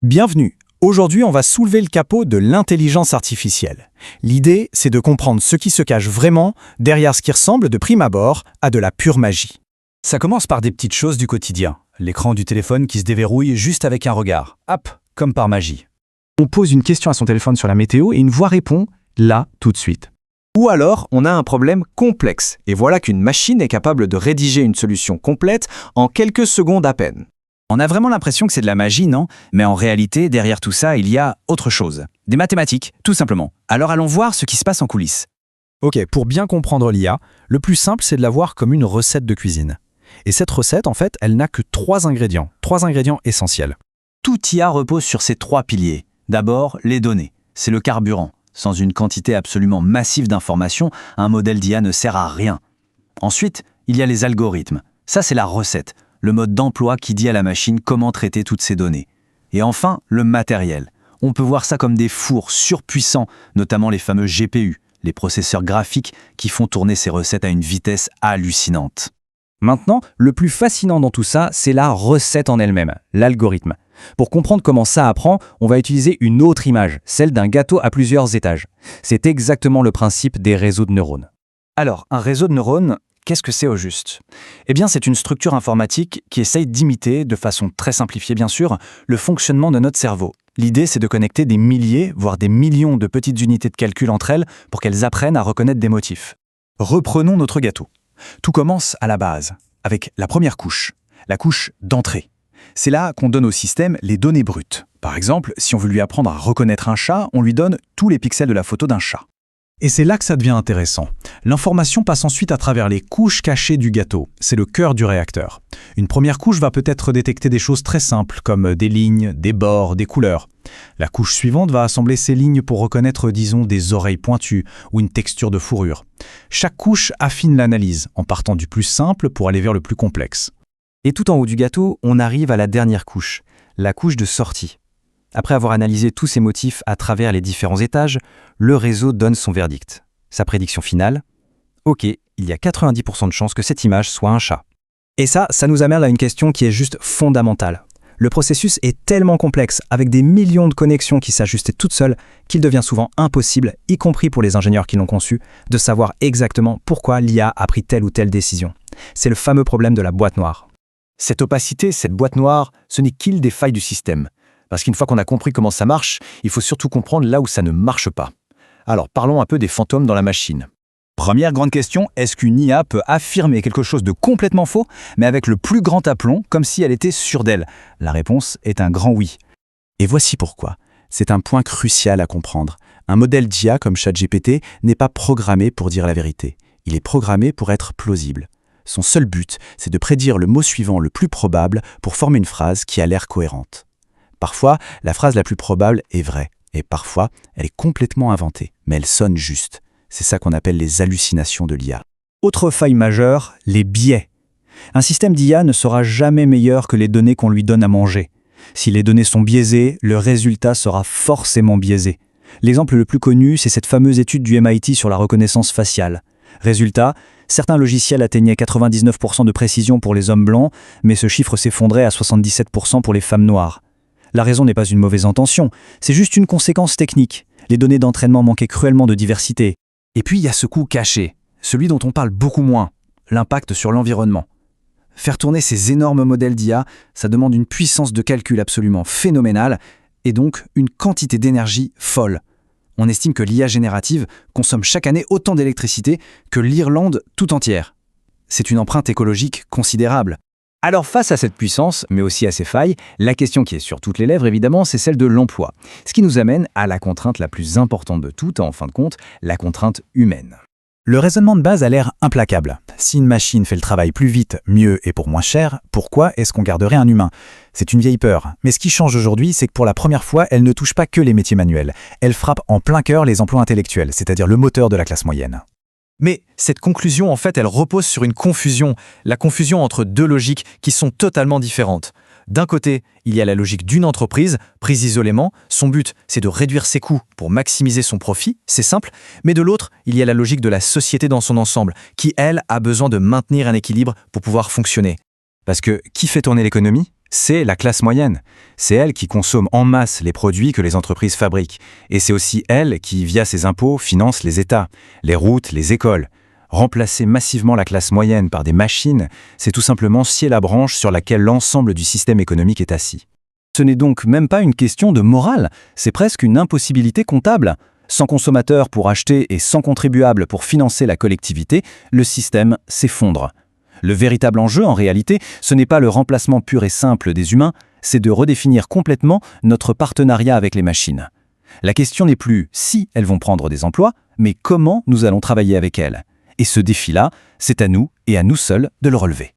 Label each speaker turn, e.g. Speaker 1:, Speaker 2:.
Speaker 1: Bienvenue. Aujourd'hui, on va soulever le capot de l'intelligence artificielle. L'idée, c'est de comprendre ce qui se cache vraiment derrière ce qui ressemble de prime abord à de la pure magie.
Speaker 2: Ça commence par des petites choses du quotidien. L'écran du téléphone qui se déverrouille juste avec un regard. Hop, comme par magie.
Speaker 3: On pose une question à son téléphone sur la météo et une voix répond là, tout de suite.
Speaker 4: Ou alors, on a un problème complexe, et voilà qu'une machine est capable de rédiger une solution complète en quelques secondes à peine.
Speaker 2: On a vraiment l'impression que c'est de la magie, non? Mais en réalité, derrière tout ça, il y a autre chose. Des mathématiques, tout simplement. Alors allons voir ce qui se passe en coulisses.
Speaker 3: Ok, pour bien comprendre l'IA, le plus simple c'est de la voir comme une recette de cuisine. Et cette recette, en fait, elle n'a que trois ingrédients essentiels.
Speaker 2: Tout IA repose sur ces trois piliers. D'abord, les données. C'est le carburant. Sans une quantité absolument massive d'informations, un modèle d'IA ne sert à rien. Ensuite, il y a les algorithmes. Ça, c'est la recette, le mode d'emploi qui dit à la machine comment traiter toutes ces données. Et enfin, le matériel. On peut voir ça comme des fours surpuissants, notamment les fameux GPU, les processeurs graphiques qui font tourner ces recettes à une vitesse hallucinante.
Speaker 3: Maintenant, le plus fascinant dans tout ça, c'est la recette en elle-même, l'algorithme. Pour comprendre comment ça apprend, on va utiliser une autre image, celle d'un gâteau à plusieurs étages. C'est exactement le principe des réseaux de neurones.
Speaker 1: Alors, un réseau de neurones, qu'est-ce que c'est au juste? Eh bien, c'est une structure informatique qui essaye d'imiter, de façon très simplifiée bien sûr, le fonctionnement de notre cerveau. L'idée, c'est de connecter des milliers, voire des millions de petites unités de calcul entre elles pour qu'elles apprennent à reconnaître des motifs. Reprenons notre gâteau. Tout commence à la base, avec la première couche, la couche d'entrée. C'est là qu'on donne au système les données brutes. Par exemple, si on veut lui apprendre à reconnaître un chat, on lui donne tous les pixels de la photo d'un chat.
Speaker 3: Et c'est là que ça devient intéressant. L'information passe ensuite à travers les couches cachées du gâteau. C'est le cœur du réacteur. Une première couche va peut-être détecter des choses très simples, comme des lignes, des bords, des couleurs. La couche suivante va assembler ces lignes pour reconnaître, disons, des oreilles pointues ou une texture de fourrure. Chaque couche affine l'analyse, en partant du plus simple pour aller vers le plus complexe.
Speaker 4: Et tout en haut du gâteau, on arrive à la dernière couche, la couche de sortie. Après avoir analysé tous ces motifs à travers les différents étages, le réseau donne son verdict. Sa prédiction finale: ok, il y a 90% de chances que cette image soit un chat.
Speaker 3: Et ça nous amène à une question qui est juste fondamentale. Le processus est tellement complexe, avec des millions de connexions qui s'ajustent toutes seules, qu'il devient souvent impossible, y compris pour les ingénieurs qui l'ont conçu, de savoir exactement pourquoi l'IA a pris telle ou telle décision. C'est le fameux problème de la boîte noire.
Speaker 1: Cette opacité, cette boîte noire, ce n'est qu'une des failles du système. Parce qu'une fois qu'on a compris comment ça marche, il faut surtout comprendre là où ça ne marche pas. Alors parlons un peu des fantômes dans la machine.
Speaker 2: Première grande question, est-ce qu'une IA peut affirmer quelque chose de complètement faux, mais avec le plus grand aplomb, comme si elle était sûre d'elle? La réponse est un grand oui.
Speaker 5: Et voici pourquoi. C'est un point crucial à comprendre. Un modèle d'IA comme ChatGPT n'est pas programmé pour dire la vérité. Il est programmé pour être plausible. Son seul but, c'est de prédire le mot suivant le plus probable pour former une phrase qui a l'air cohérente. Parfois, la phrase la plus probable est vraie, et parfois, elle est complètement inventée, mais elle sonne juste. C'est ça qu'on appelle les hallucinations de l'IA.
Speaker 3: Autre faille majeure, les biais. Un système d'IA ne sera jamais meilleur que les données qu'on lui donne à manger. Si les données sont biaisées, le résultat sera forcément biaisé. L'exemple le plus connu, c'est cette fameuse étude du MIT sur la reconnaissance faciale. Résultat, certains logiciels atteignaient 99% de précision pour les hommes blancs, mais ce chiffre s'effondrait à 77% pour les femmes noires. La raison n'est pas une mauvaise intention, c'est juste une conséquence technique. Les données d'entraînement manquaient cruellement de diversité.
Speaker 1: Et puis il y a ce coût caché, celui dont on parle beaucoup moins, l'impact sur l'environnement. Faire tourner ces énormes modèles d'IA, ça demande une puissance de calcul absolument phénoménale et donc une quantité d'énergie folle. On estime que l'IA générative consomme chaque année autant d'électricité que l'Irlande tout entière. C'est une empreinte écologique considérable.
Speaker 4: Alors face à cette puissance, mais aussi à ces failles, la question qui est sur toutes les lèvres évidemment, c'est celle de l'emploi. Ce qui nous amène à la contrainte la plus importante de toutes, en fin de compte, la contrainte humaine.
Speaker 5: Le raisonnement de base a l'air implacable. Si une machine fait le travail plus vite, mieux et pour moins cher, pourquoi est-ce qu'on garderait un humain? C'est une vieille peur. Mais ce qui change aujourd'hui, c'est que pour la première fois, elle ne touche pas que les métiers manuels. Elle frappe en plein cœur les emplois intellectuels, c'est-à-dire le moteur de la classe moyenne.
Speaker 1: Mais cette conclusion, en fait, elle repose sur une confusion. La confusion entre deux logiques qui sont totalement différentes. D'un côté, il y a la logique d'une entreprise, prise isolément. Son but, c'est de réduire ses coûts pour maximiser son profit, c'est simple. Mais de l'autre, il y a la logique de la société dans son ensemble, qui, elle, a besoin de maintenir un équilibre pour pouvoir fonctionner. Parce que qui fait tourner l'économie? c'est la classe moyenne. C'est elle qui consomme en masse les produits que les entreprises fabriquent. Et c'est aussi elle qui, via ses impôts, finance les États, les routes, les écoles. Remplacer massivement la classe moyenne par des machines, c'est tout simplement scier la branche sur laquelle l'ensemble du système économique est assis.
Speaker 3: Ce n'est donc même pas une question de morale, c'est presque une impossibilité comptable. Sans consommateurs pour acheter et sans contribuables pour financer la collectivité, le système s'effondre. Le véritable enjeu, en réalité, ce n'est pas le remplacement pur et simple des humains, c'est de redéfinir complètement notre partenariat avec les machines. La question n'est plus si elles vont prendre des emplois, mais comment nous allons travailler avec elles. Et ce défi-là, c'est à nous et à nous seuls de le relever.